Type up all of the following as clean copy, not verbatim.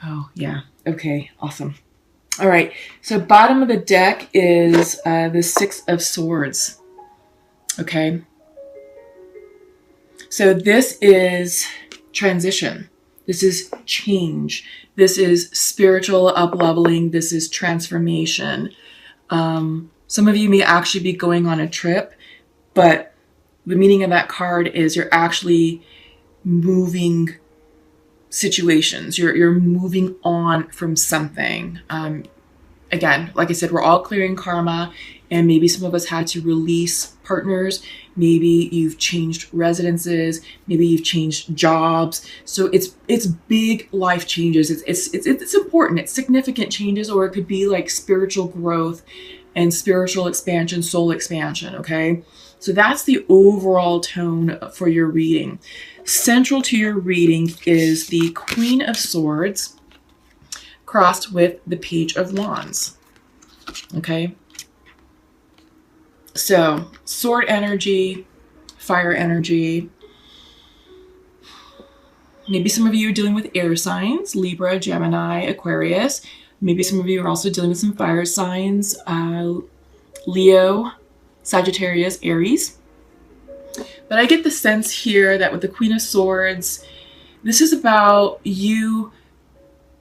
Oh, yeah. Okay, awesome. All right. So bottom of the deck is the Six of Swords. Okay. So this is transition. This is change. This is spiritual up-leveling. This is transformation. Some of you may actually be going on a trip, but the meaning of that card is you're actually moving situations. You're moving on from something. Again, like I said, we're all clearing karma, and maybe some of us had to release partners. Maybe you've changed residences. Maybe you've changed jobs. So it's big life changes. It's important. It's significant changes, or it could be like spiritual growth and spiritual expansion, soul expansion. Okay, so that's the overall tone for your reading. Central to your reading is the Queen of Swords crossed with the Page of Wands. Okay. So sword energy, fire energy. Maybe some of you are dealing with air signs, Libra, Gemini, Aquarius. Maybe some of you are also dealing with some fire signs, Leo, Sagittarius, Aries. But I get the sense here that with the Queen of Swords, this is about you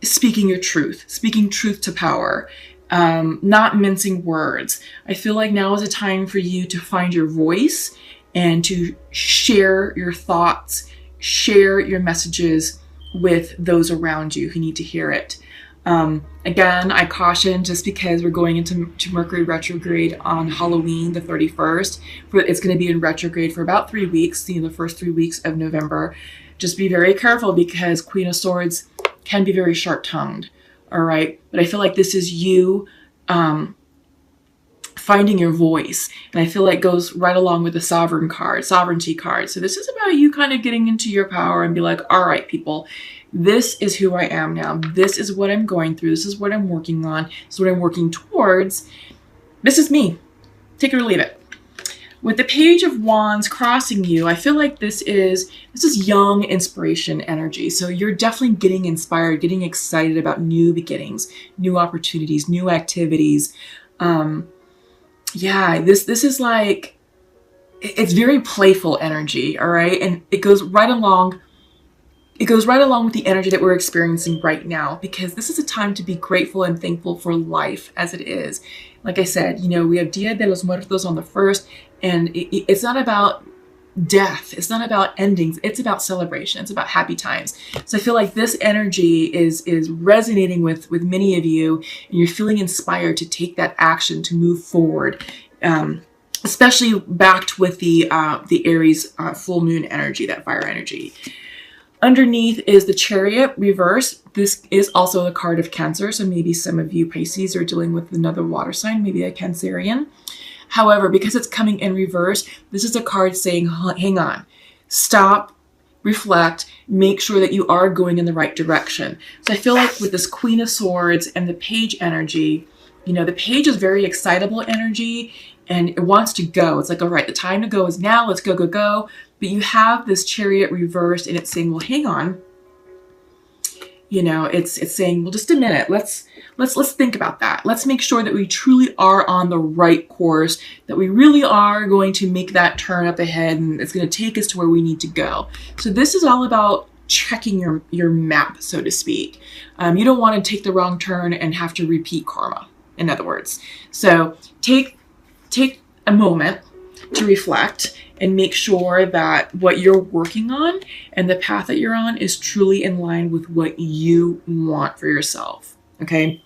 speaking your truth, speaking truth to power, not mincing words. I feel like now is a time for you to find your voice and to share your thoughts, share your messages with those around you who need to hear it. Again, I caution, just because we're going into Mercury retrograde on Halloween, the 31st, it's going to be in retrograde for about 3 weeks, the first 3 weeks of November. Just be very careful, because Queen of Swords can be very sharp-tongued, all right? But I feel like this is you finding your voice, and I feel like goes right along with the sovereignty card. So this is about you kind of getting into your power and be like, all right, people, this is who I am now. This is what I'm going through. This is what I'm working on. This is what I'm working towards. This is me. Take it or leave it. With the Page of Wands crossing you, I feel like this is young inspiration energy. So you're definitely getting inspired, getting excited about new beginnings, new opportunities, new activities. Yeah, this is like, it's very playful energy, all right? And it goes right along with the energy that we're experiencing right now, because this is a time to be grateful and thankful for life as it is. Like I said, we have Dia de los Muertos on the 1st, and it's not about death. It's not about endings. It's about celebration. It's about happy times. So I feel like this energy is resonating with many of you, and you're feeling inspired to take that action to move forward, especially backed with the Aries full moon energy, that fire energy. Underneath is the Chariot reverse. This is also a card of Cancer, so maybe some of you Pisces are dealing with another water sign, maybe a Cancerian. However, because it's coming in reverse, this is a card saying, hang on, stop, reflect, make sure that you are going in the right direction. So I feel like with this Queen of Swords and the Page energy, the Page is very excitable energy, and it wants to go. It's like, all right, the time to go is now. Let's go, go, go. But you have this Chariot reversed, and it's saying, well, hang on. It's saying, well, just a minute. Let's think about that. Let's make sure that we truly are on the right course, that we really are going to make that turn up ahead, and it's going to take us to where we need to go. So this is all about checking your map, so to speak. You don't want to take the wrong turn and have to repeat karma, in other words. So take a moment to reflect and make sure that what you're working on and the path that you're on is truly in line with what you want for yourself, okay?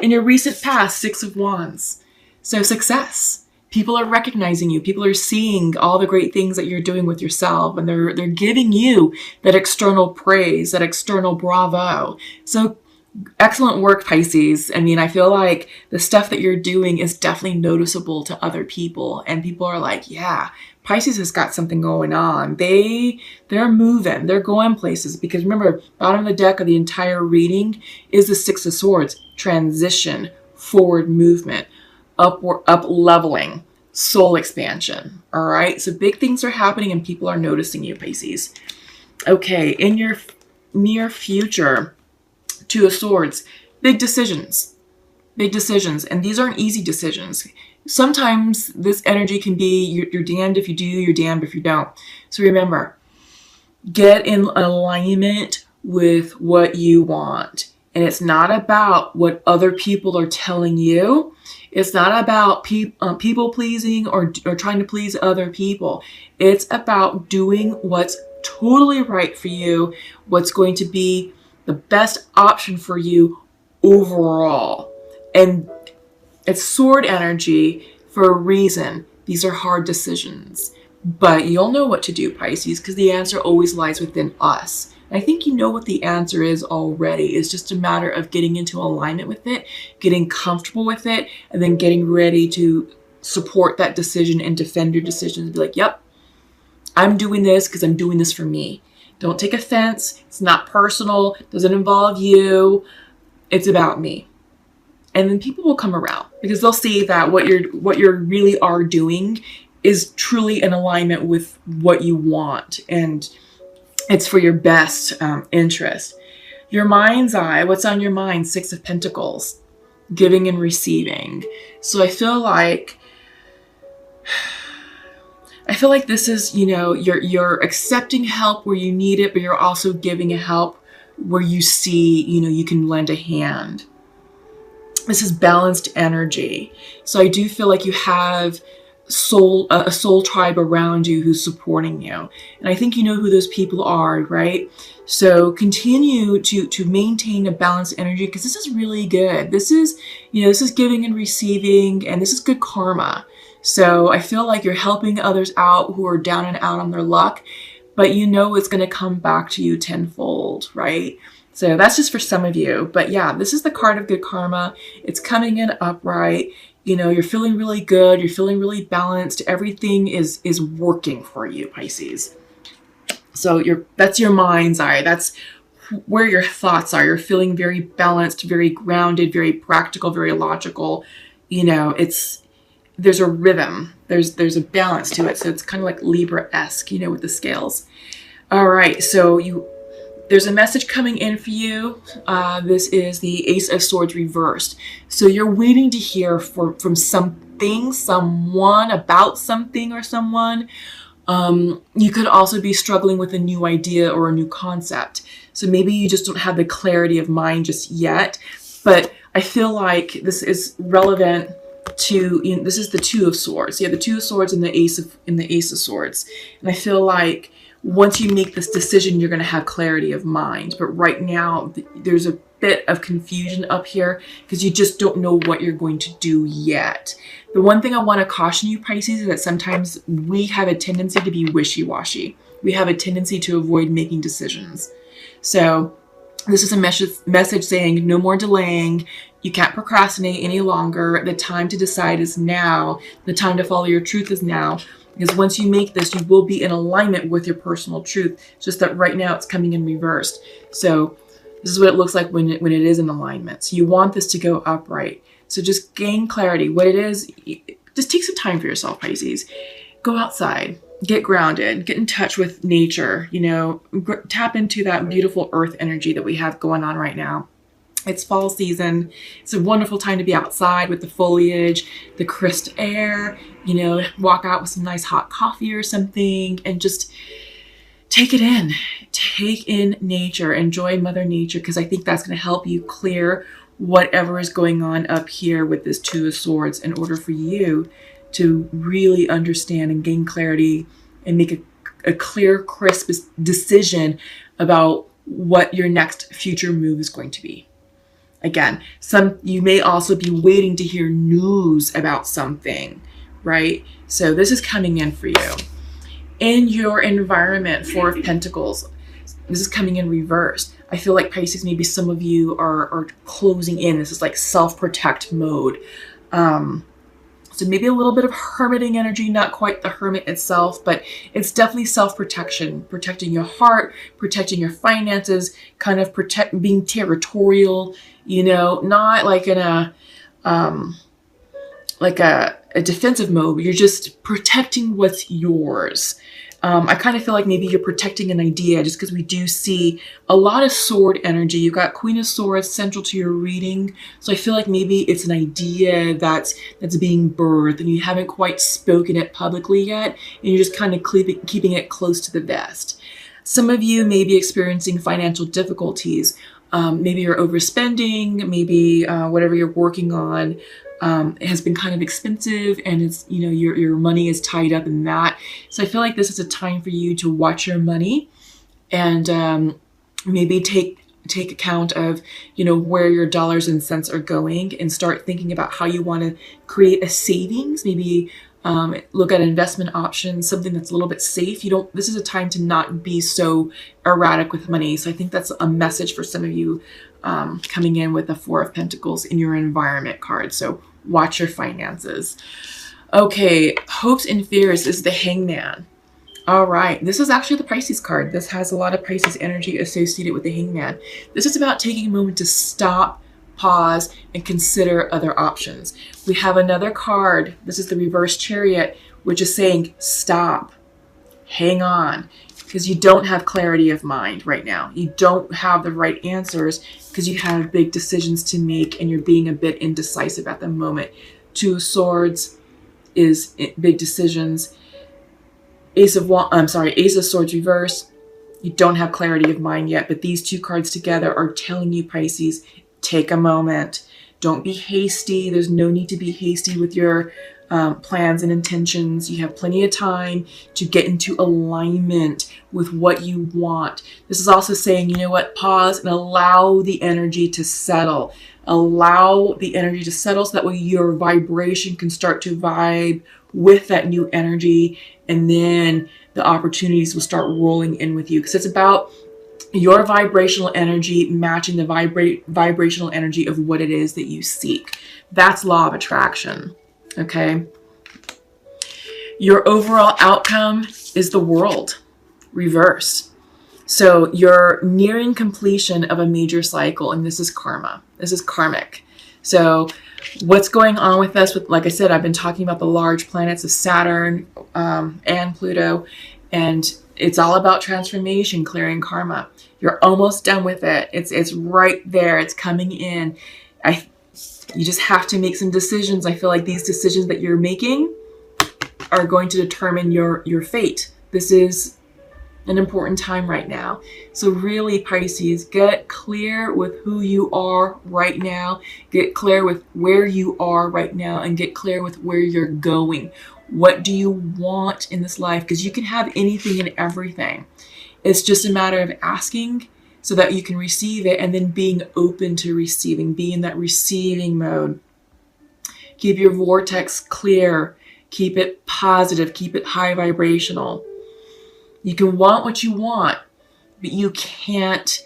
In your recent past, Six of Wands. So success. People are recognizing you. People are seeing all the great things that you're doing with yourself, and they're giving you that external praise, that external bravo. So excellent work, Pisces. I mean, I feel like the stuff that you're doing is definitely noticeable to other people, and people are like, yeah, Pisces has got something going on. They're moving, they're going places, because remember, bottom of the deck of the entire reading is the Six of Swords, transition, forward movement, up leveling, soul expansion. All right. So big things are happening and people are noticing you, Pisces. Okay. In your near future, Two of Swords, big decisions. Big decisions. And these aren't easy decisions. Sometimes this energy can be you're damned if you do, you're damned if you don't. So remember, get in alignment with what you want. And it's not about what other people are telling you. It's not about people pleasing or trying to please other people. It's about doing what's totally right for you, what's going to be the best option for you overall. And it's sword energy for a reason. These are hard decisions. But you'll know what to do, Pisces, because the answer always lies within us. I think you know what the answer is already. It's just a matter of getting into alignment with it, getting comfortable with it, and then getting ready to support that decision and defend your decision and be like, yep, I'm doing this because I'm doing this for me. Don't take offense. It's not personal. It doesn't involve you. It's about me. And then people will come around because they'll see that what you're really are doing is truly in alignment with what you want. And it's for your best interest. Your mind's eye, what's on your mind? Six of Pentacles, giving and receiving. So I feel like this is, you're accepting help where you need it, but you're also giving a help where you see, you can lend a hand. This is balanced energy. So I do feel like you have a soul tribe around you who's supporting you. And I think you know who those people are, right? So continue to maintain a balanced energy because this is really good. This is giving and receiving, and this is good karma. So I feel like you're helping others out who are down and out on their luck, but it's going to come back to you tenfold, right? So that's just for some of you. But yeah, this is the card of good karma. It's coming in upright. You're feeling really good. You're feeling really balanced. Everything is working for you, Pisces. So that's your mind's eye. That's where your thoughts are. You're feeling very balanced, very grounded, very practical, very logical. There's a rhythm. There's a balance to it. So it's kind of like Libra-esque, with the scales. All right. So there's a message coming in for you. This is the Ace of Swords reversed. So you're waiting to hear from something, someone, about something or someone. You could also be struggling with a new idea or a new concept. So maybe you just don't have the clarity of mind just yet. But I feel like this is relevant to, this is the Two of Swords. You have the Two of Swords and the Ace of Swords. And I feel like once you make this decision, you're going to have clarity of mind. But right now, there's a bit of confusion up here because you just don't know what you're going to do yet. The one thing I want to caution you, Pisces, is that sometimes we have a tendency to be wishy-washy. We have a tendency to avoid making decisions. So this is a message saying no more delaying. You can't procrastinate any longer. The time to decide is now. The time to follow your truth is now. Because once you make this, you will be in alignment with your personal truth. It's just that right now it's coming in reversed. So this is what it looks like when it is in alignment. So you want this to go upright. So just gain clarity. What it is, just take some time for yourself, Pisces. Go outside, get grounded, get in touch with nature, tap into that beautiful earth energy that we have going on right now. It's fall season. It's a wonderful time to be outside with the foliage, the crisp air, walk out with some nice hot coffee or something and just take it in. Take in nature, enjoy Mother Nature, because I think that's going to help you clear whatever is going on up here with this Two of Swords in order for you to really understand and gain clarity and make a clear, crisp decision about what your next future move is going to be. Again, you may also be waiting to hear news about something, right? So this is coming in for you. In your environment, Four of Pentacles, this is coming in reversed. I feel like Pisces, maybe some of you are closing in. This is like self-protect mode. So maybe a little bit of hermiting energy, not quite the hermit itself, but it's definitely self-protection, protecting your heart, protecting your finances, kind of being territorial, not like in a defensive mode. You're just protecting what's yours. I kind of feel like maybe you're protecting an idea, just because we do see a lot of sword energy. You've got Queen of Swords central to your reading. So I feel like maybe it's an idea that's being birthed and you haven't quite spoken it publicly yet. And you're just kind of keeping it close to the vest. Some of you may be experiencing financial difficulties. Maybe you're overspending, maybe whatever you're working on has been kind of expensive, and it's, you know, your money is tied up in that. So I feel like this is a time for you to watch your money and maybe take account of, you know, where your dollars and cents are going, and start thinking about how you want to create a savings. Maybe look at investment options, something that's a little bit safe. This is a time to not be so erratic with money. So I think that's a message for some of you coming in with the Four of Pentacles in your environment card. So watch your finances. Okay, hopes and fears is the Hangman. All right, this is actually the Pisces card. This has a lot of Pisces energy associated with the Hangman. This is about taking a moment to stop, pause, and consider other options. We have another card. This is the reverse Chariot, which is saying stop, hang on, because you don't have clarity of mind right now. You don't have the right answers because you have big decisions to make and you're being a bit indecisive at the moment. Two of Swords is big decisions. Ace of Swords reverse. You don't have clarity of mind yet, but these two cards together are telling you, Pisces, take a moment. Don't be hasty. There's no need to be hasty with your plans and intentions. You have plenty of time to get into alignment with what you want. This is also saying, you know what, pause and allow the energy to settle. Allow the energy to settle so that way your vibration can start to vibe with that new energy, and then the opportunities will start rolling in with you, because it's about your vibrational energy matching the vibrational energy of what it is that you seek. That's law of attraction. Okay. Your overall outcome is the World reverse. So you're nearing completion of a major cycle, and this is karma. This is karmic. So what's going on with us? Like I said, I've been talking about the large planets of Saturn and Pluto, and it's all about transformation, clearing karma. You're almost done with it. It's right there. It's coming in. You just have to make some decisions. I feel like these decisions that you're making are going to determine your fate. This is an important time right now. So really, Pisces, get clear with who you are right now. Get clear with where you are right now, and get clear with where you're going. What do you want in this life? Because you can have anything and everything. It's just a matter of asking so that you can receive it, and then being open to receiving, be in that receiving mode. Keep your vortex clear. Keep it positive. Keep it high vibrational. You can want what you want, but you can't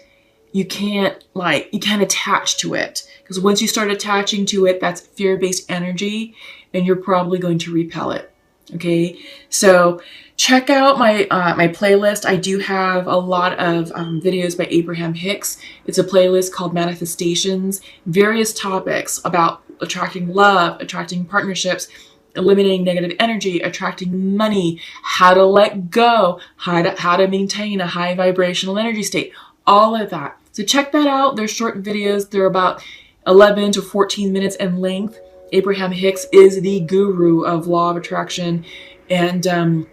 attach to it, because once you start attaching to it, that's fear-based energy, and you're probably going to repel it. Okay, so check out my my playlist. I do have a lot of videos by Abraham Hicks. It's a playlist called Manifestations, various topics about attracting love, attracting partnerships, eliminating negative energy, attracting money, how to let go, how to maintain a high vibrational energy state, all of that. So check that out. They're short videos. They're about 11 to 14 minutes in length. Abraham Hicks is the guru of law of attraction, and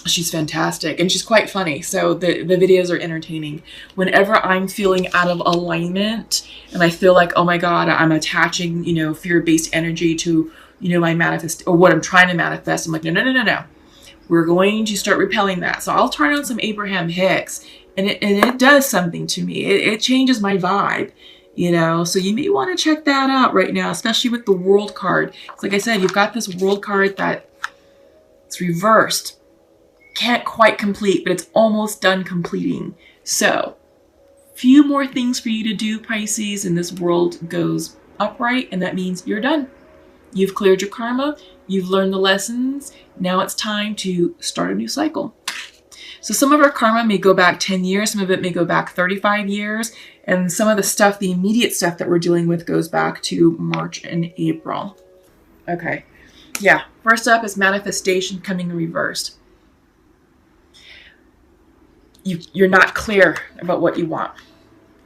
she's fantastic, and she's quite funny. So the videos are entertaining. Whenever I'm feeling out of alignment and I feel like, oh my God, I'm attaching, fear-based energy to, my or what I'm trying to manifest, I'm like, no. We're going to start repelling that. So I'll turn on some Abraham Hicks, and it does something to me. It changes my vibe, So you may want to check that out right now, especially with the World card. It's like I said, you've got this World card that it's reversed. Can't quite complete, but it's almost done completing. So few more things for you to do, Pisces, and this world goes upright, and that means you're done. You've cleared your karma. You've learned the lessons. Now it's time to start a new cycle. So some of our karma may go back 10 years. Some of it may go back 35 years. And some of the stuff, the immediate stuff that we're dealing with, goes back to March and April. Okay. Yeah. First up is manifestation coming reversed. you're not clear about what you want.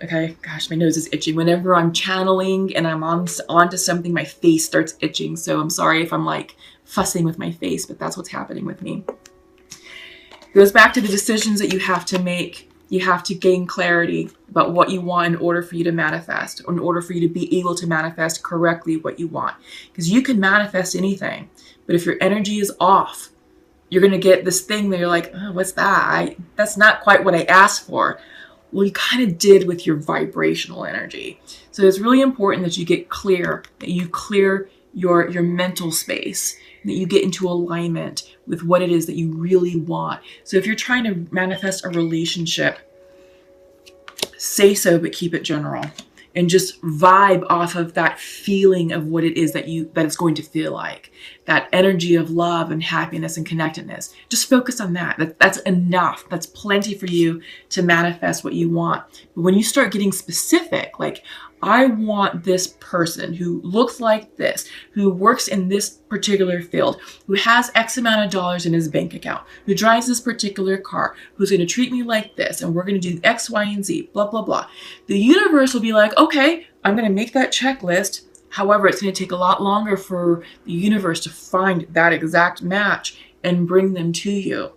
Okay, gosh, my nose is itching. Whenever I'm channeling and I'm onto something, my face starts itching. So I'm sorry if I'm like fussing with my face, but that's what's happening with me. It goes back to the decisions that you have to make. You have to gain clarity about what you want in order for you to manifest, or in order for you to be able to manifest correctly what you want. Because you can manifest anything, but if your energy is off, you're going to get this thing that you're like, oh, what's that? That's not quite what I asked for. Well, you kind of did with your vibrational energy. So it's really important that you get clear, that you clear your mental space, that you get into alignment with what it is that you really want. So if you're trying to manifest a relationship, say so, but keep it general. And just vibe off of that feeling of what it is that it's going to feel like. That energy of love and happiness and connectedness. Just focus on that. That's enough. That's plenty for you to manifest what you want. But when you start getting specific, like, I want this person who looks like this, who works in this particular field, who has X amount of dollars in his bank account, who drives this particular car, who's going to treat me like this, and we're going to do X, Y, and Z, blah, blah, blah. The universe will be like, okay, I'm going to make that checklist. However, it's going to take a lot longer for the universe to find that exact match and bring them to you.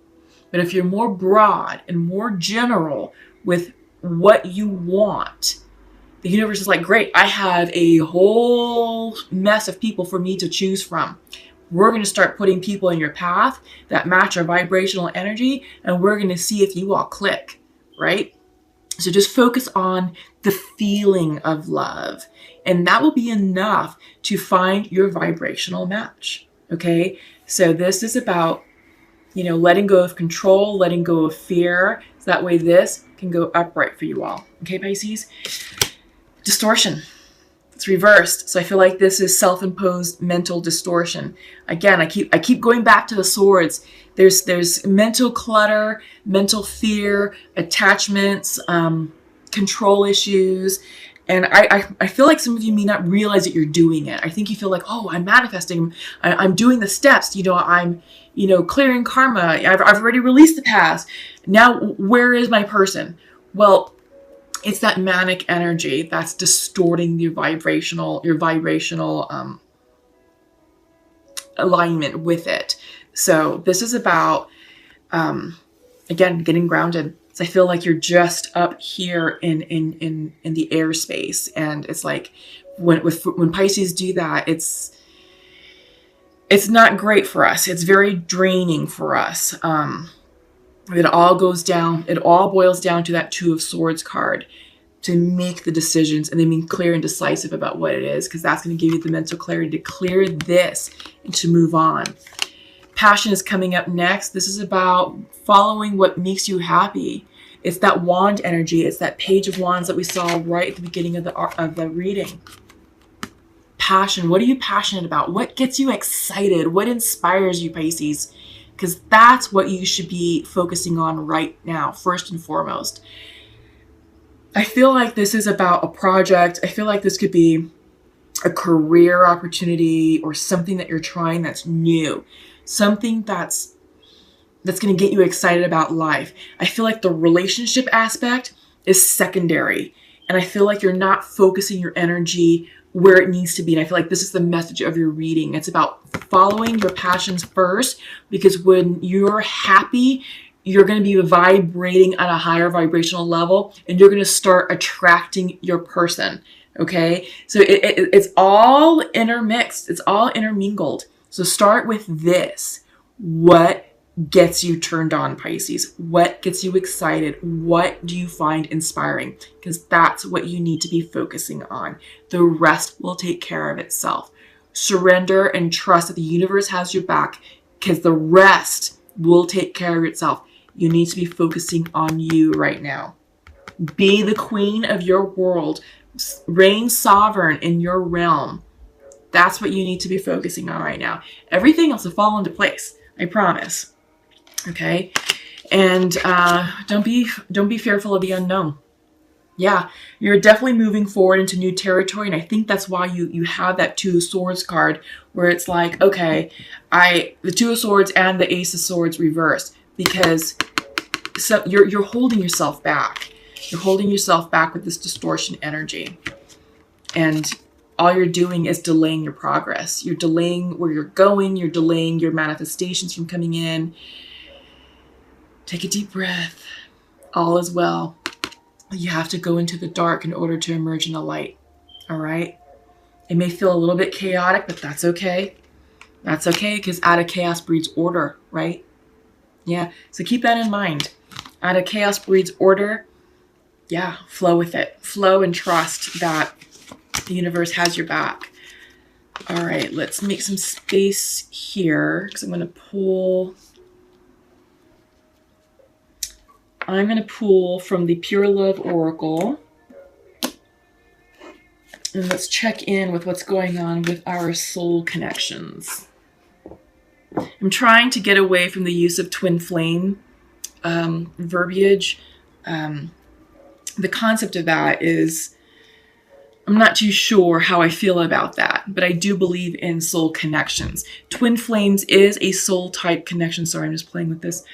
But if you're more broad and more general with what you want, the universe is like, great, I have a whole mess of people for me to choose from. We're going to start putting people in your path that match our vibrational energy, and we're going to see if you all click, right? So just focus on the feeling of love, and that will be enough to find your vibrational match, okay? So this is about, letting go of control, letting go of fear, so that way this can go upright for you all, okay, Pisces? Distortion. It's reversed. So I feel like this is self-imposed mental distortion. Again, I keep going back to the swords. There's mental clutter, mental fear, attachments, control issues. And I feel like some of you may not realize that you're doing it. I think you feel like, oh, I'm manifesting. I'm doing the steps. I'm clearing karma. I've already released the past. Now, where is my person? Well, it's that manic energy that's distorting your vibrational alignment with it. So this is about, again, getting grounded. So I feel like you're just up here in the airspace, and it's like when Pisces do that, it's not great for us. It's very draining for us. It all boils down to that Two of Swords card, to make the decisions and then be clear and decisive about what it is, because that's going to give you the mental clarity to clear this and to move on. Passion is coming up next. This is about following what makes you happy. It's that wand energy. It's that Page of Wands that we saw right at the beginning of the reading. Passion. What are you passionate about? What gets you excited? What inspires you, Pisces? Because that's what you should be focusing on right now, first and foremost. I feel like this is about a project. I feel like this could be a career opportunity or something that you're trying that's new. Something that's going to get you excited about life. I feel like the relationship aspect is secondary. And I feel like you're not focusing your energy where it needs to be. And I feel like this is the message of your reading. It's about following your passions first, because when you're happy, you're going to be vibrating at a higher vibrational level, and you're going to start attracting your person. Okay. So it's all intermixed. It's all intermingled. So start with this. What gets you turned on, Pisces? What gets you excited? What do you find inspiring? Because that's what you need to be focusing on. The rest will take care of itself. Surrender and trust that the universe has your back, because the rest will take care of itself. You need to be focusing on you right now. Be the queen of your world. Reign sovereign in your realm. That's what you need to be focusing on right now. Everything else will fall into place. I promise. Okay, and don't be fearful of the unknown. Yeah, you're definitely moving forward into new territory, and I think that's why you have that Two of Swords card, where it's like, okay, the Two of Swords and the Ace of Swords reversed, because so you're holding yourself back. You're holding yourself back with this distortion energy. And all you're doing is delaying your progress. You're delaying where you're going. You're delaying your manifestations from coming in. Take a deep breath. All is well. You have to go into the dark in order to emerge in the light. All right? It may feel a little bit chaotic, but that's okay. That's okay, because out of chaos breeds order, right? Yeah, so keep that in mind. Out of chaos breeds order. Yeah, flow with it. Flow and trust that the universe has your back. All right, let's make some space here, because I'm going to pull from the Pure Love Oracle. And let's check in with what's going on with our soul connections. I'm trying to get away from the use of twin flame verbiage. The concept of that is, I'm not too sure how I feel about that, but I do believe in soul connections. Twin flames is a soul type connection. Sorry, I'm just playing with this.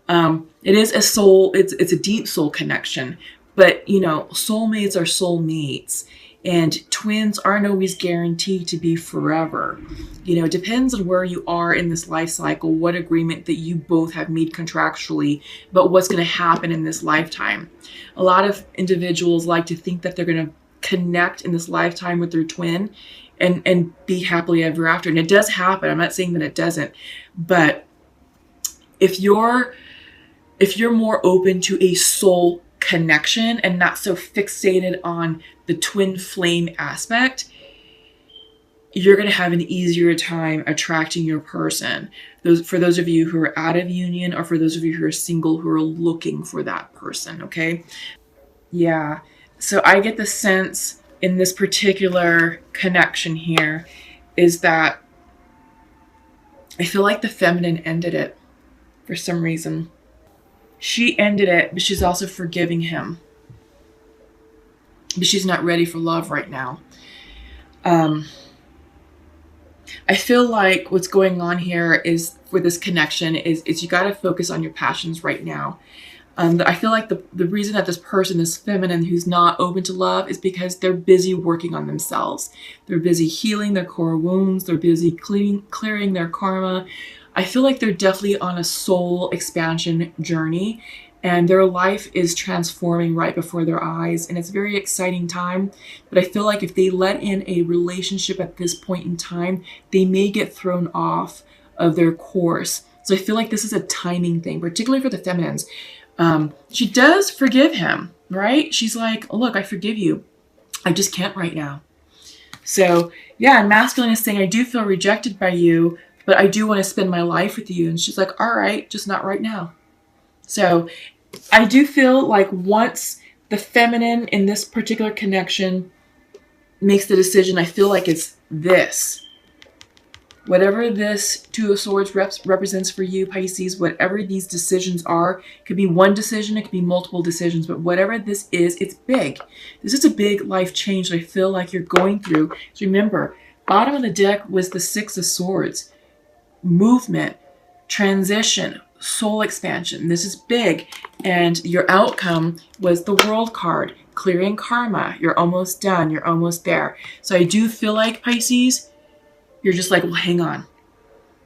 It is a soul, it's a deep soul connection, but you know, soulmates are soulmates, and twins aren't always guaranteed to be forever. You know, it depends on where you are in this life cycle, what agreement that you both have made contractually, but what's going to happen in this lifetime. A lot of individuals like to think that they're going to connect in this lifetime with their twin and be happily ever after. And it does happen. I'm not saying that it doesn't, but if you're more open to a soul connection and not so fixated on the twin flame aspect, you're going to have an easier time attracting your person. For those of you who are out of union, or for those of you who are single who are looking for that person, okay? Yeah. So I get the sense in this particular connection here is that I feel like the feminine ended it for some reason. She ended it, but she's also forgiving him. But she's not ready for love right now. I feel like what's going on here is, for this connection, is you got to focus on your passions right now. I feel like the reason that this person is feminine who's not open to love is because they're busy working on themselves. They're busy healing their core wounds. They're busy clearing their karma. I feel like they're definitely on a soul expansion journey, and their life is transforming right before their eyes, and it's a very exciting time. But I feel like if they let in a relationship at this point in time, they may get thrown off of their course. So I feel like this is a timing thing, particularly for the feminines. She does forgive him, right? She's like, oh, look, I forgive you. I just can't right now. So yeah, and masculine is saying, I do feel rejected by you, but I do want to spend my life with you. And she's like, all right, just not right now. So I do feel like once the feminine in this particular connection makes the decision, I feel like it's this. Whatever this Two of Swords represents for you, Pisces, whatever these decisions are, it could be one decision, it could be multiple decisions, but whatever this is, it's big. This is a big life change that I feel like you're going through. So remember, bottom of the deck was the Six of Swords. Movement, transition, soul expansion. This is big. And your outcome was the World card, clearing karma. You're almost done. You're almost there. So I do feel like, Pisces, you're just like, well, hang on.